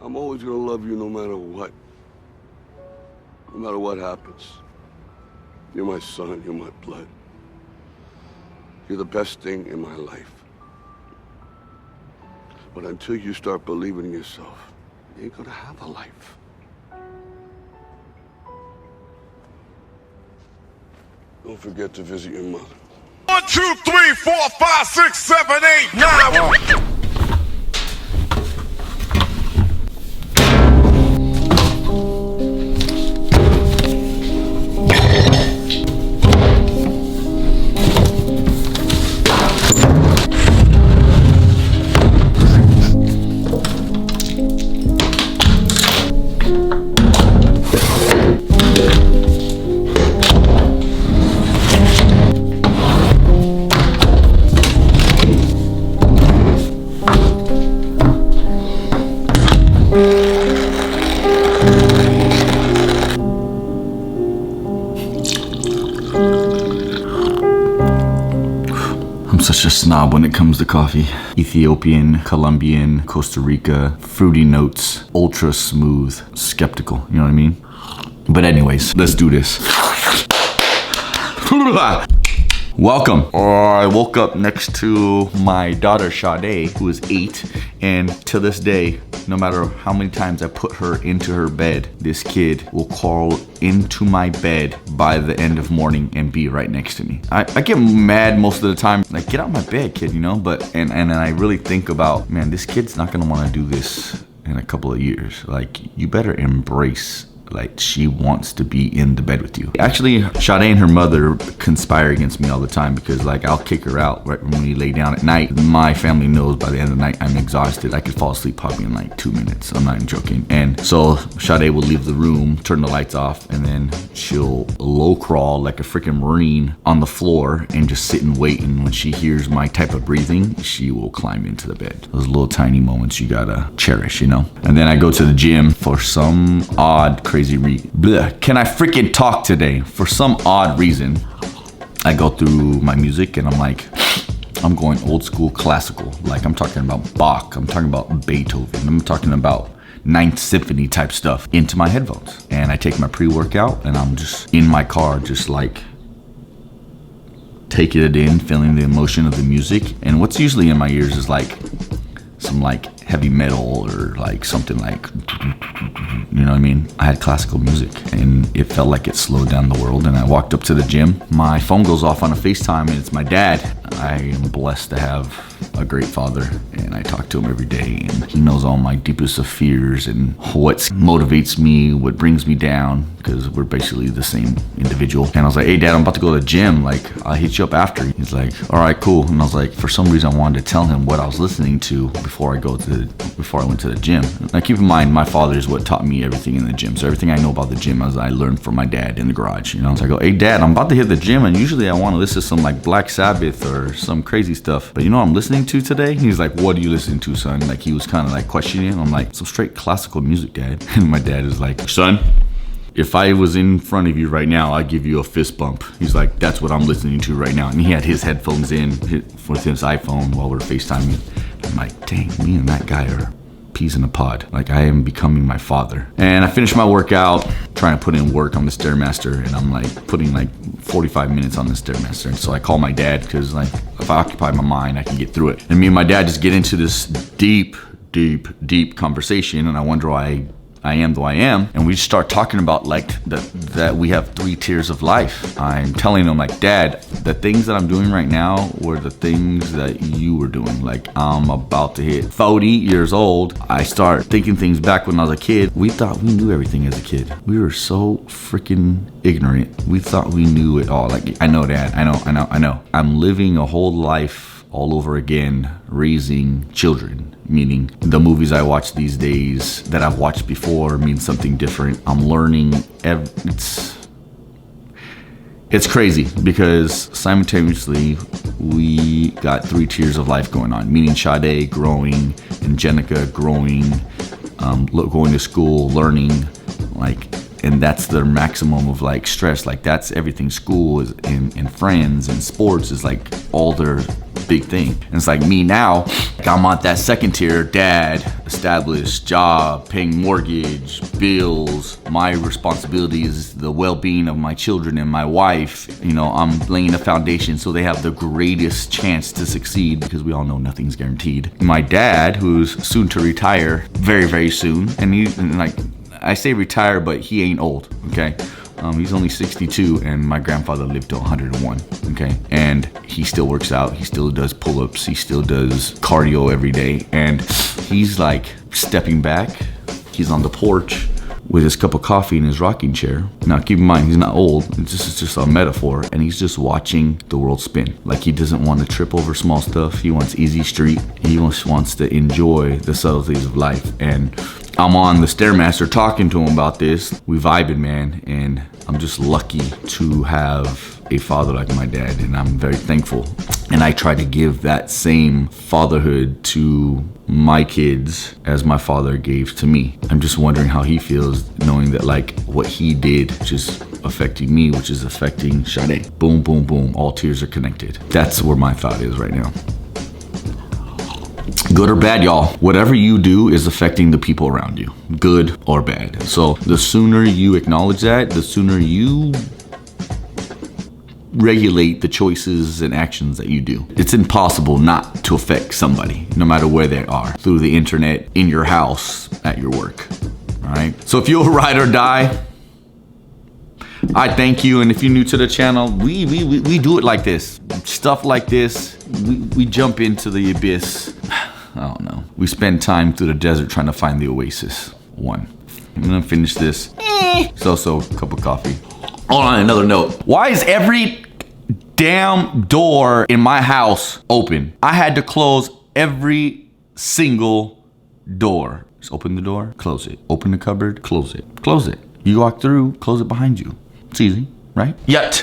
I'm always gonna love you no matter what. No matter what happens. You're my son, you're my blood. You're the best thing in my life. But until you start believing in yourself, you ain't gonna have a life. Don't forget to visit your mother. 1, 2, 3, 4, 5, 6, 7, 8, 9. I'm such a snob when it comes to coffee. Ethiopian, Colombian, Costa Rica, fruity notes, ultra smooth, skeptical, you know what I mean? But anyways, let's do this. Welcome. I woke up next to my daughter Sade, who is 8, and to this day, no matter how many times I put her into her bed, this kid will crawl into my bed by the end of morning and be right next to me. I get mad most of the time, like, get out of my bed, kid, you know? But and I really think about, man, this kid's not gonna wanna do this in a couple of years. Like, you better embrace, like, she wants to be in the bed with you. Actually, Sade and her mother conspire against me all the time because, like, I'll kick her out right when we lay down at night. My family knows by the end of the night I'm exhausted. I could fall asleep probably in like 2 minutes. I'm not even joking. And so Sade will leave the room, turn the lights off, and then she'll low crawl like a freaking Marine on the floor and just sit and wait. And when she hears my type of breathing, she will climb into the bed. Those little tiny moments you gotta cherish, you know? And then I go to the gym for some odd, crazy Can I freaking talk today? For some odd reason, I go through my music and I'm like, I'm going old school classical. Like, I'm talking about Bach, I'm talking about Beethoven, I'm talking about Ninth Symphony type stuff into my headphones. And I take my pre-workout and I'm just in my car, just like taking it in, feeling the emotion of the music. And what's usually in my ears is like some like heavy metal or like something like, you know what I mean? I had classical music and it felt like it slowed down the world. And I walked up to the gym, my phone goes off on a FaceTime and it's my dad. I am blessed to have a great father and I talk to him every day and he knows all my deepest of fears and what motivates me, what brings me down, because we're basically the same individual. And I was like, hey dad, I'm about to go to the gym, like I'll hit you up after. He's like, all right, cool. And I was like, for some reason I wanted to tell him what I was listening to before I went to the gym. Now keep in mind, my father is what taught me everything in the gym. So everything I know about the gym as I learned from my dad in the garage, you know? So I go, hey dad, I'm about to hit the gym and usually I want to listen to some like Black Sabbath or some crazy stuff. But you know what I'm listening to today? He's like, what are you listening to, son? Like he was kind of like questioning. I'm like, some straight classical music, dad. And my dad is like, son, if I was in front of you right now, I'd give you a fist bump. He's like, that's what I'm listening to right now. And he had his headphones in with his iPhone while we're FaceTiming. I'm like, dang, me and that guy are peas in a pod. Like, I am becoming my father. And I finished my workout, trying to put in work on the Stairmaster, and I'm like putting like 45 minutes on the Stairmaster. And so I call my dad because, like, if I occupy my mind, I can get through it. And me and my dad just get into this deep conversation, and I wonder why I am the way I am. And we start talking about like that we have 3 tiers of life. I'm telling him like, dad, the things that I'm doing right now were the things that you were doing. Like, I'm about to hit 40 years old. I start thinking things back when I was a kid. We thought we knew everything as a kid. We were so freaking ignorant. We thought we knew it all. Like, I know, dad, I know. I'm living a whole life all over again, raising children, meaning the movies I watch these days that I've watched before mean something different. I'm learning. It's crazy because simultaneously we got 3 tiers of life going on, meaning Sade growing, Angenica growing, going to school, learning, like and that's their maximum of like stress. Like that's everything. School is and friends and sports is like all their big thing. And it's like me now, like I'm on that second tier, dad, established job, paying mortgage, bills. My responsibility is the well-being of my children and my wife. You know, I'm laying a foundation so they have the greatest chance to succeed, because we all know nothing's guaranteed. My dad, who's soon to retire, very, very soon, and like I say retire, but he ain't old, okay? He's only 62, and my grandfather lived to 101, okay? And he still works out, he still does pull-ups, he still does cardio every day, and he's like stepping back, he's on the porch with his cup of coffee in his rocking chair. Now keep in mind, he's not old, this is just a metaphor, and he's just watching the world spin. Like he doesn't want to trip over small stuff, he wants easy street, he just wants to enjoy the subtleties of life. And I'm on the Stairmaster talking to him about this. We vibing, man, and I'm just lucky to have a father like my dad, and I'm very thankful. And I try to give that same fatherhood to my kids as my father gave to me. I'm just wondering how he feels knowing that like what he did, which is affecting me, which is affecting Sade. Boom, boom, boom, all tiers are connected. That's where my thought is right now. Good or bad, y'all, whatever you do is affecting the people around you, good or bad. So the sooner you acknowledge that, the sooner you regulate the choices and actions that you do. It's impossible not to affect somebody, no matter where they are, through the internet, in your house, at your work, all right? So if you'll ride or die, I thank you. And if you're new to the channel, we do it like this. Stuff like this, we jump into the abyss. I don't know. We spend time through the desert trying to find the oasis. One. I'm gonna finish this. So cup of coffee. On another note, why is every damn door in my house open? I had to close every single door. Just open the door, close it. Open the cupboard, close it. Close it. You walk through, close it behind you. It's easy, right? Yet.